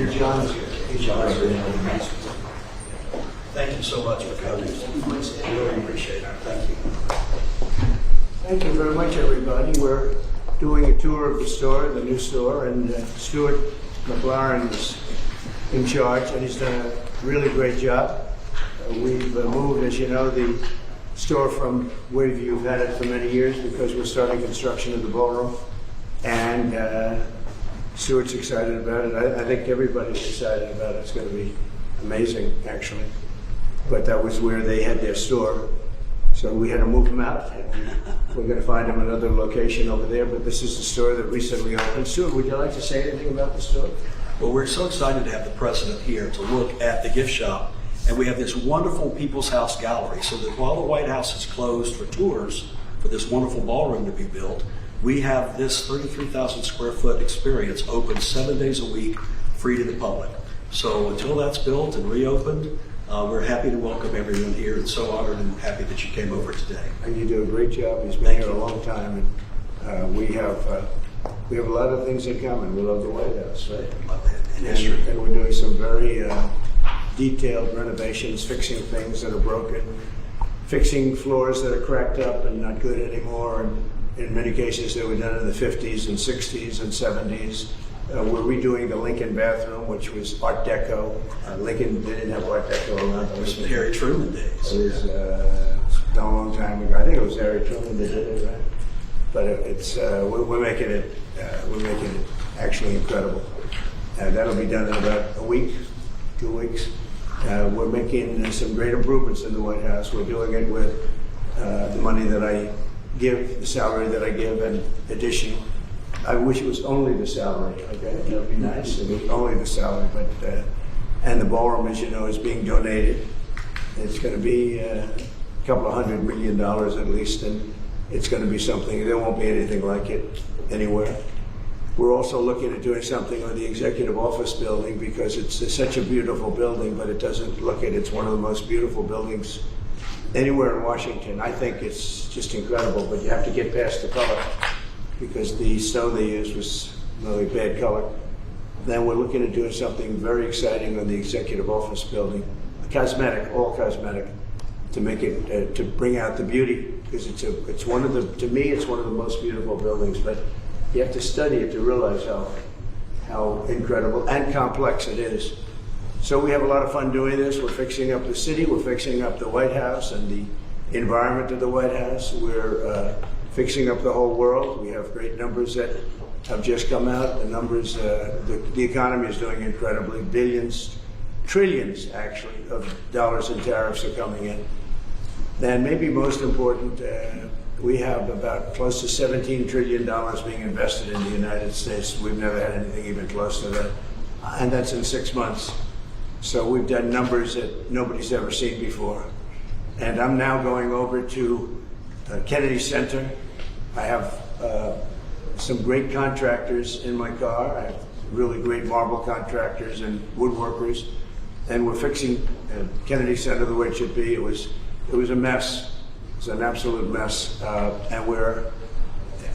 Your John is here. Hey, John. Thank you so much for coming. Really appreciate it. Thank you. Thank you very much, everybody. We're doing a tour of the store, the new store, and Stuart McLaren is in charge, and he's done a really great job. We've moved, as you know, the store from where you've had it for many years because we're starting construction of the ballroom, and Stuart's excited about it. I think everybody's excited about it. It's going to be amazing, actually. But that was where they had their store, so we had to move them out. We're going to find them another location over there, but this is the store that recently opened. Stuart, would you like to say anything about the store? Well, we're so excited to have the president here to look at the gift shop, and we have this wonderful People's House gallery, so that while the White House is closed for tours for this wonderful ballroom to be built, we have this 33,000 square foot experience open 7 days a week, free to the public. So until that's built and reopened, we're happy to welcome everyone here, and so honored and happy that you came over today. And you do a great job. He's been here a long time, and we have a lot of things in common. We love the White House, right? And we're doing some very detailed renovations, fixing things that are broken, fixing floors that are cracked up and not good anymore. And in many cases, they were done in the 50s and 60s and 70s. We're redoing the Lincoln bathroom, which was Art Deco. Lincoln, they didn't have Art Deco around. It was from Harry Truman days. It was a long time ago. I think it was Harry Truman that did it, right? But we're making it actually incredible. That'll be done in about a week, 2 weeks. We're making some great improvements in the White House. We're doing it with the money that I give, the salary that I give, and addition. I wish it was only the salary. Okay, that would be nice. It was only the salary, but and the ballroom, as you know, is being donated. It's going to be a couple of $100 million at least, and it's going to be something. There won't be anything like it anywhere. We're also looking at doing something with the executive office building because it's such a beautiful building, but it doesn't look it. It's one of the most beautiful buildings anywhere in Washington. I think it's just incredible, but you have to get past the color because the stone they used was really bad color. Then we're looking at doing something very exciting on the executive office building, cosmetic, all cosmetic, to make it to bring out the beauty because it's one of the, to me, it's one of the most beautiful buildings, but you have to study it to realize how incredible and complex it is. So we have a lot of fun doing this. We're fixing up the city. We're fixing up the White House and the environment of the White House. We're fixing up the whole world. We have great numbers that have just come out. The numbers, the economy is doing incredibly. Billions, trillions actually, of dollars in tariffs are coming in. And maybe most important, we have about close to $17 trillion being invested in the United States. We've never had anything even close to that. And that's in 6 months. So we've done numbers that nobody's ever seen before. And I'm now going over to Kennedy Center. I have some great contractors in my car. I have really great marble contractors and woodworkers. And we're fixing Kennedy Center the way it should be. It was a mess. It's an absolute mess, and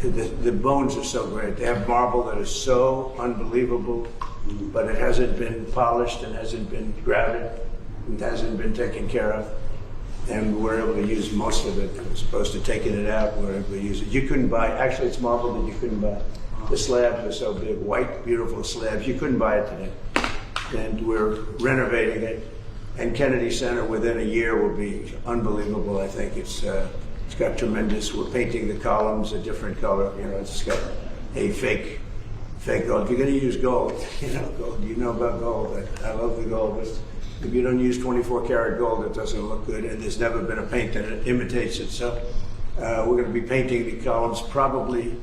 the bones are so great. They have marble that is so unbelievable, but it hasn't been polished and hasn't been grouted and hasn't been taken care of. And we're able to use most of it. As opposed to taking it out, we're able to use it. You couldn't buy, actually it's marble that you couldn't buy. The slabs are so big, white, beautiful slabs. You couldn't buy it today. And we're renovating it. And Kennedy Center within a year will be unbelievable. I think it's got tremendous. We're painting the columns a different color. You know, it's got a fake gold. If you're going to use gold, gold. You know about gold. I love the gold. But if you don't use 24 karat gold, it doesn't look good. And there's never been a paint that imitates it. So we're going to be painting the columns probably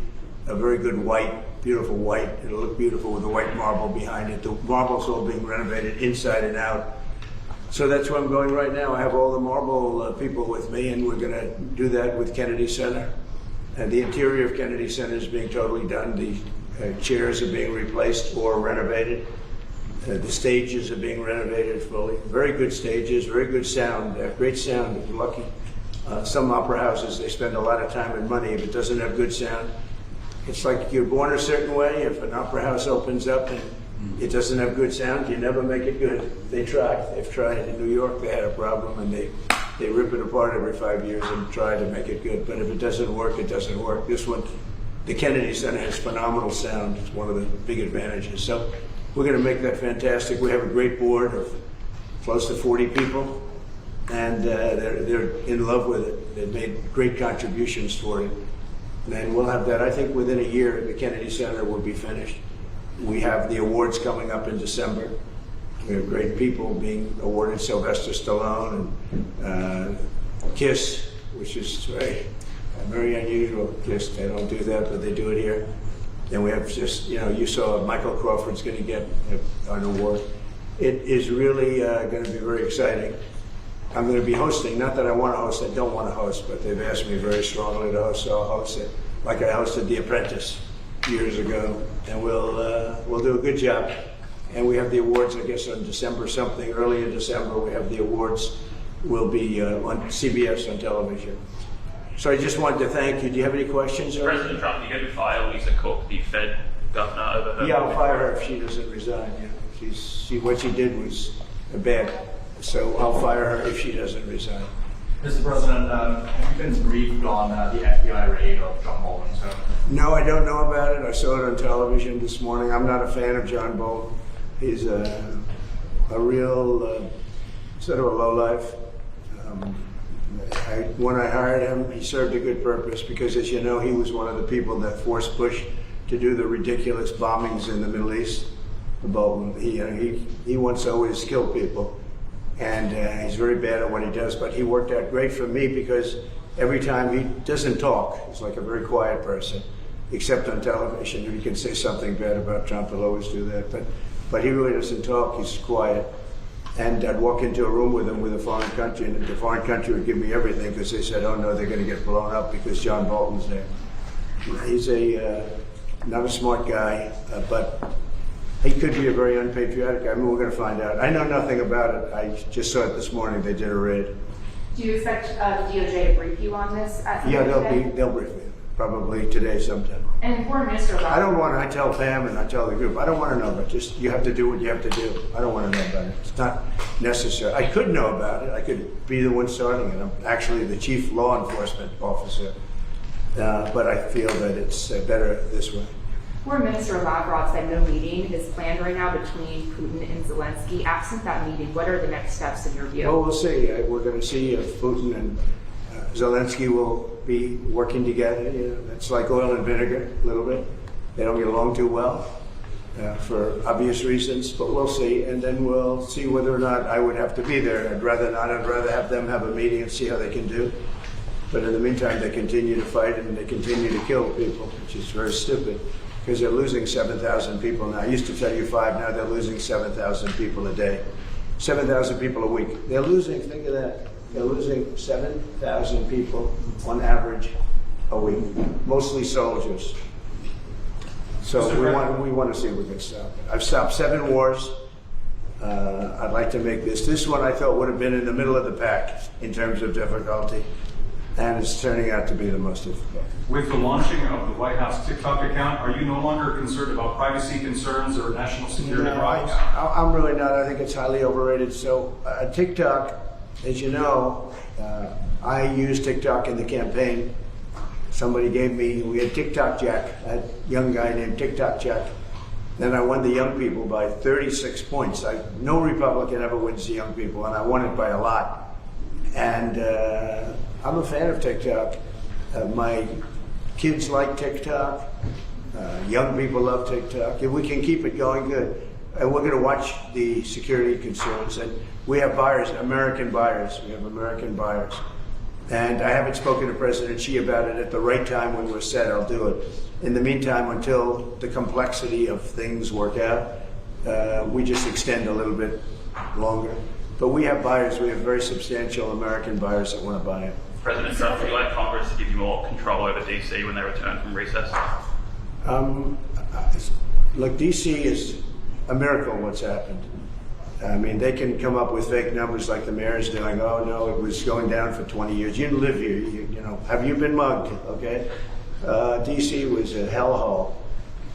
a very good white, beautiful white. It'll look beautiful with the white marble behind it. The marble's all being renovated inside and out. So that's where I'm going right now. I have all the marble people with me, and we're going to do that with Kennedy Center. And the interior of Kennedy Center is being totally done. The chairs are being replaced or renovated. The stages are being renovated fully. Very good stages, very good sound, great sound if you're lucky. Some opera houses, they spend a lot of time and money if it doesn't have good sound. It's like you're born a certain way. If an opera house opens up and It doesn't have good sound, you never make it good. They've tried. In New York they had a problem, and they rip it apart every 5 years and try to make it good. But if it doesn't work, it doesn't work. This one, the Kennedy Center has phenomenal sound. It's one of the big advantages. So we're going to make that fantastic. We have a great board of close to 40 people, and they're in love with it. They've made great contributions toward it. And we'll have that, I think, within a year, the Kennedy Center will be finished. We have the awards coming up in December. We have great people being awarded, Sylvester Stallone and KISS, which is very unusual. KISS, they don't do that, but they do it here. Then we have just, you saw Michael Crawford's going to get an award. It is really going to be very exciting. I'm going to be hosting, not that I want to host, I don't want to host, but they've asked me very strongly to host, so I'll host it. Like I hosted The Apprentice years ago, and we'll do a good job. And we have the awards, I guess, on December something, early in December, we have the awards. Will be on CBS on television. So I just wanted to thank you. Do you have any questions? President Trump, you get to fire Lisa Cook, the Fed governor, over her? Yeah, I'll fire her if she doesn't resign. Yeah. What she did was bad. So I'll fire her if she doesn't resign. Mr. President, have you been briefed on the FBI raid of John Bolton? No, I don't know about it. I saw it on television this morning. I'm not a fan of John Bolton. He's a real sort of a lowlife. When I hired him, he served a good purpose because, as you know, he was one of the people that forced Bush to do the ridiculous bombings in the Middle East. Bolton, he wants to always kill people. And he's very bad at what he does, but he worked out great for me because every time he doesn't talk, he's like a very quiet person, except on television. If you can say something bad about Trump, he'll always do that. But he really doesn't talk, he's quiet. And I'd walk into a room with him with a foreign country, and the foreign country would give me everything because they said, oh no, they're going to get blown up because John Bolton's there. He's not a smart guy, but he could be a very unpatriotic guy. I mean, we're going to find out. I know nothing about it. I just saw it this morning. They did a raid. Do you expect the DOJ to brief you on this? Yeah, they'll brief me. Probably today sometime. And Foreign Minister Rob. I tell Pam and I tell the group, I don't want to know, but just you have to do what you have to do. I don't want to know about it. It's not necessary. I could know about it. I could be the one starting it. I'm actually the chief law enforcement officer. But I feel that it's better this way. Foreign Minister Lavrov said no meeting is planned right now between Putin and Zelensky. Absent that meeting, what are the next steps in your view? Well, we'll see. We're going to see if Putin and Zelensky will be working together. It's like oil and vinegar, a little bit. They don't get along too well for obvious reasons, but we'll see. And then we'll see whether or not I would have to be there. I'd rather not. I'd rather have them have a meeting and see how they can do. But in the meantime, they continue to fight and they continue to kill people, which is very stupid. Because they're losing 7,000 people now. I used to tell you 5, now they're losing 7,000 people a day. 7,000 people a week. They're losing, think of that, they're losing 7,000 people on average a week, mostly soldiers. So we want to see if we can stop it. I've stopped 7 wars. I'd like to make this one I thought would have been in the middle of the pack in terms of difficulty. And it's turning out to be the most difficult. With the launching of the White House TikTok account, are you no longer concerned about privacy concerns or national security problems? I'm really not. I think it's highly overrated. So TikTok, as you know, I used TikTok in the campaign. Somebody gave me, we had TikTok Jack, a young guy named TikTok Jack. Then I won the young people by 36 points. No Republican ever wins the young people, and I won it by a lot. And I'm a fan of TikTok. My kids like TikTok. Young people love TikTok. If we can keep it going, good. And we're going to watch the security concerns. And we have buyers, American buyers. We have American buyers. And I haven't spoken to President Xi about it. At the right time when we're set, I'll do it. In the meantime, until the complexity of things work out, we just extend a little bit longer. But we have buyers. We have very substantial American buyers that want to buy it. President Trump, would you like Congress to give you more control over D.C. when they return from recess? Look, D.C. is a miracle what's happened. I mean, they can come up with fake numbers like the mayor's doing. Oh, no, it was going down for 20 years. You didn't live here. You know, have you been mugged, okay? D.C. was a hellhole.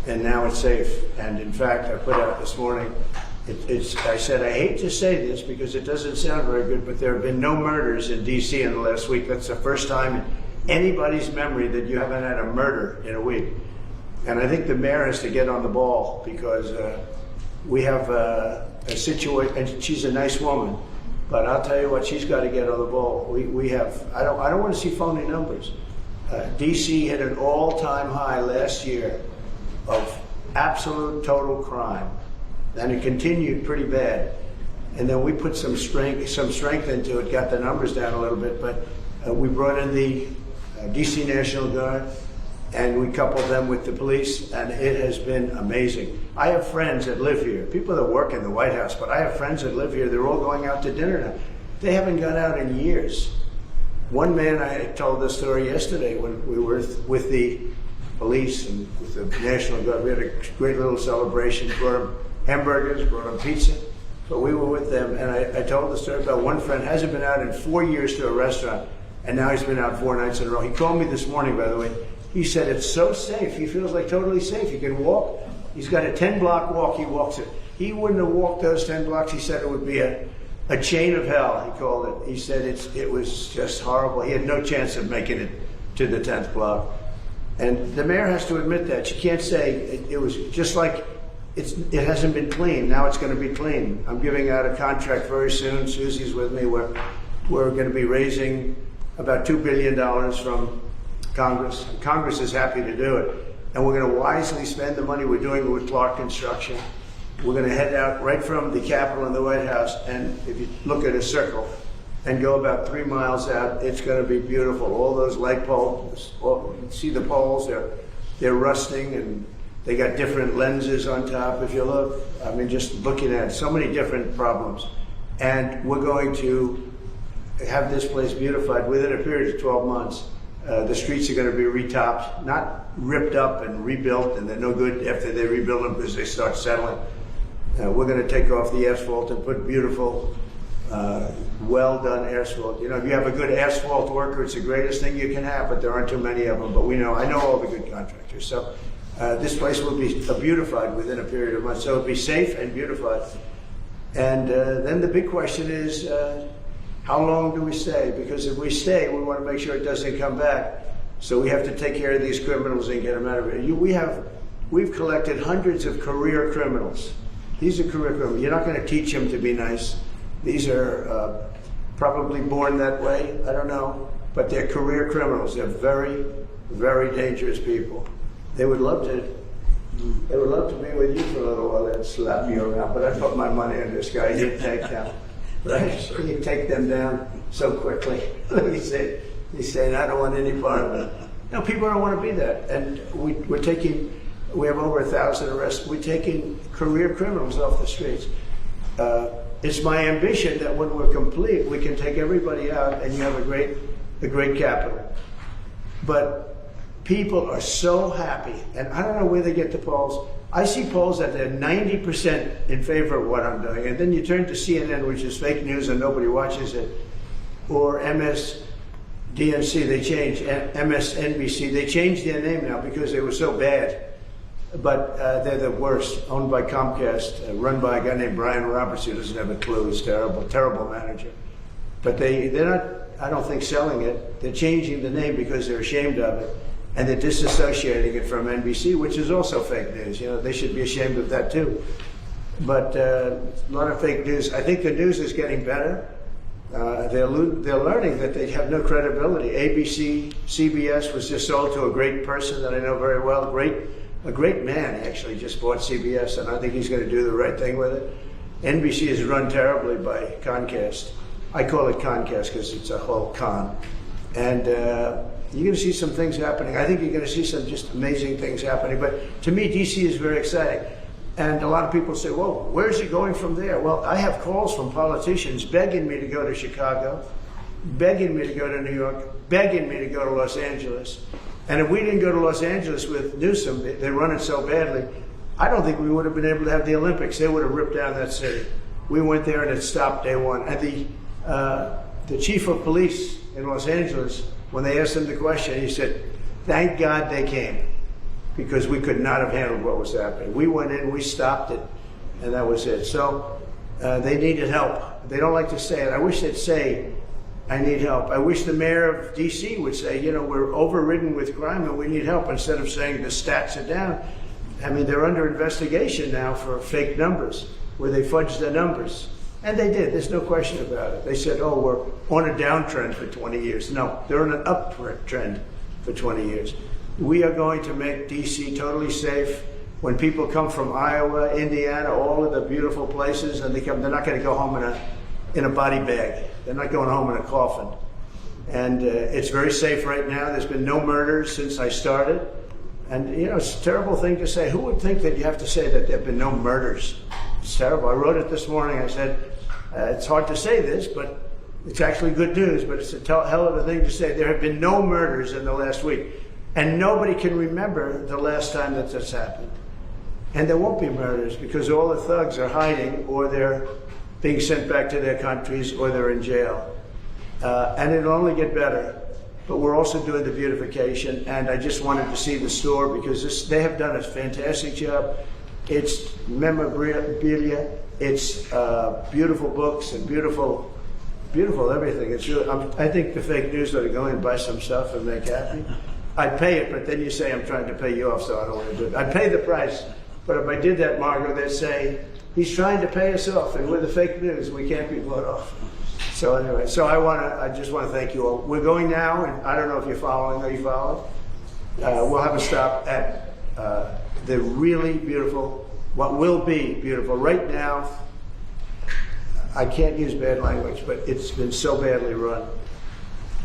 and now it's safe. And in fact, I put out this morning, I said, I hate to say this because it doesn't sound very good, but there have been no murders in D.C. in the last week. That's the first time in anybody's memory that you haven't had a murder in a week. And I think the mayor has to get on the ball because we have a situation, and she's a nice woman, but I'll tell you what, she's got to get on the ball. We have, I don't want to see phony numbers. D.C. hit an all-time high last year of absolute total crime. And it continued pretty bad. And then we put some strength into it, got the numbers down a little bit, but we brought in the DC National Guard and we coupled them with the police, and it has been amazing. I have friends that live here, people that work in the White House, but I have friends that live here. They're all going out to dinner now. They haven't gone out in years. One man, I told this story yesterday when we were with the police and with the National Guard. We had a great little celebration, brought them hamburgers, brought them pizza. But we were with them, and I told the story about one friend hasn't been out in 4 years to a restaurant, and now he's been out 4 nights in a row. He called me this morning, by the way. He said it's so safe. He feels like totally safe. He can walk. He's got a 10-block walk. He walks it. He wouldn't have walked those 10 blocks. He said it would be a chain of hell, he called it. He said it was just horrible. He had no chance of making it to the 10th block. And the mayor has to admit that. She can't say it was just like it hasn't been clean. Now it's going to be clean. I'm giving out a contract very soon. Susie's with me. We're going to be raising about $2 billion from Congress. Congress is happy to do it. And we're going to wisely spend the money. We're doing it with Clark Construction. We're going to head out right from the Capitol and the White House. And if you look at a circle and go about 3 miles out, it's going to be beautiful. All those light poles, you see the poles, they're rusting, and they got different lenses on top. If you look, I mean, just looking at so many different problems. And we're going to have this place beautified within a period of 12 months. The streets are going to be retopped, not ripped up and rebuilt, and they're no good after they rebuild them because they start settling. We're going to take off the asphalt and put beautiful, well-done asphalt. You know, if you have a good asphalt worker, it's the greatest thing you can have, but there aren't too many of them. But I know all the good contractors. So this place will be beautified within a period of months. So it'll be safe and beautified. And then the big question is, how long do we stay? Because if we stay, we want to make sure it doesn't come back. So we have to take care of these criminals and get them out of it. We've collected hundreds of career criminals. These are career criminals. You're not going to teach them to be nice. These are probably born that way. I don't know. But they're career criminals. They're very, very dangerous people. They would love to be with you for a little while and slap you around. But I put my money on this guy. He'd take them. Right? He'd take them down so quickly. He's saying, I don't want any part of it. No, people don't want to be that. And we have over 1,000 arrests. We're taking career criminals off the streets. It's my ambition that when we're complete, we can take everybody out and you have a great capital. But people are so happy, and I don't know where they get the polls. I see polls that they're 90% in favor of what I'm doing, and then you turn to CNN, which is fake news and nobody watches it, or MSDNC, they changed, MSNBC, they changed their name now because they were so bad. But they're the worst, owned by Comcast, run by a guy named Brian Roberts who doesn't have a clue. He's terrible, terrible manager. But they're not, I don't think, selling it. They're changing the name because they're ashamed of it. And they're disassociating it from NBC, which is also fake news. You know, they should be ashamed of that too. But a lot of fake news. I think the news is getting better. They're learning that they have no credibility. ABC, CBS was just sold to a great person that I know very well, a great man. Actually just bought CBS, and I think he's going to do the right thing with it. NBC is run terribly by Comcast. I call it Comcast because it's a whole con. And you're going to see some things happening. I think you're going to see some just amazing things happening. But to me, DC is very exciting. And a lot of people say, whoa, where's it going from there? Well, I have calls from politicians begging me to go to Chicago, begging me to go to New York, begging me to go to Los Angeles. And if we didn't go to Los Angeles with Newsom, they run it so badly, I don't think we would have been able to have the Olympics. They would have ripped down that city. We went there and it stopped day one. And the chief of police in Los Angeles, when they asked him the question, he said, thank God they came. because we could not have handled what was happening. We went in, we stopped it, and that was it. So they needed help. They don't like to say it. I wish they'd say, I need help. I wish the mayor of D.C. would say, you know, we're overridden with crime and we need help, instead of saying the stats are down. I mean, they're under investigation now for fake numbers, where they fudged the numbers. And they did, there's no question about it. They said, oh, we're on a downtrend for 20 years. No, they're on an uptrend for 20 years. We are going to make D.C. totally safe. When people come from Iowa, Indiana, all of the beautiful places, and they come, they're not going to go home in a body bag. They're not going home in a coffin. And it's very safe right now. There's been no murders since I started. And, you know, it's a terrible thing to say. Who would think that you have to say that there have been no murders? It's terrible. I wrote it this morning. I said, it's hard to say this, but it's actually good news, but it's a hell of a thing to say. There have been no murders in the last week. And nobody can remember the last time that this happened. And there won't be murders, because all the thugs are hiding, or they're being sent back to their countries, or they're in jail. And it'll only get better. But we're also doing the beautification, and I just wanted to see the store, because they have done a fantastic job. It's memorabilia, it's beautiful books, and beautiful everything. It's really, I think the fake news ought to go in and buy some stuff and make happy. I'd pay it, but then you say I'm trying to pay you off, so I don't want to do it. I'd pay the price, but if I did that, Margot, they'd say, he's trying to pay us off, and with the fake news, we can't be bought off. So anyway, so I just want to thank you all. We're going now, and I don't know if you're following. Are you following? We'll have a stop at the really beautiful, what will be beautiful. Right now, I can't use bad language, but it's been so badly run.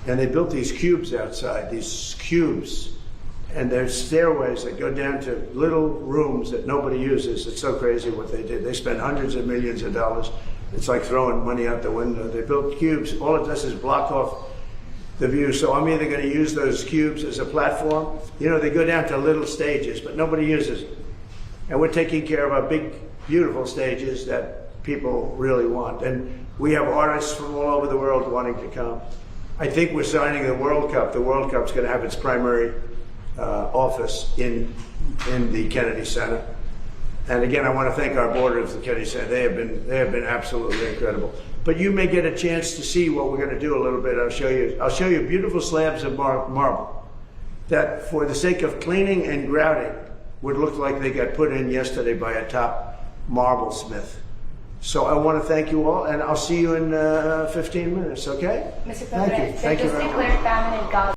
And they built these cubes outside, these cubes, and there's stairways that go down to little rooms that nobody uses. It's so crazy what they did. They spent hundreds of millions of dollars. It's like throwing money out the window. They built cubes. All it does is block off the view. So I'm either going to use those cubes as a platform. You know, they go down to little stages, but nobody uses it. And we're taking care of our big, beautiful stages that people really want. And we have artists from all over the world wanting to come. I think we're signing the World Cup. The World Cup's going to have its primary office in the Kennedy Center. And again, I want to thank our board of the Kennedy Center. They have been absolutely incredible. But you may get a chance to see what we're going to do a little bit. I'll show you beautiful slabs of marble that, for the sake of cleaning and grouting, would look like they got put in yesterday by a top marble smith. So I want to thank you all, and I'll see you in 15 minutes, okay? Mr. Thank you. President, Thank you just very declared famine in Gaza.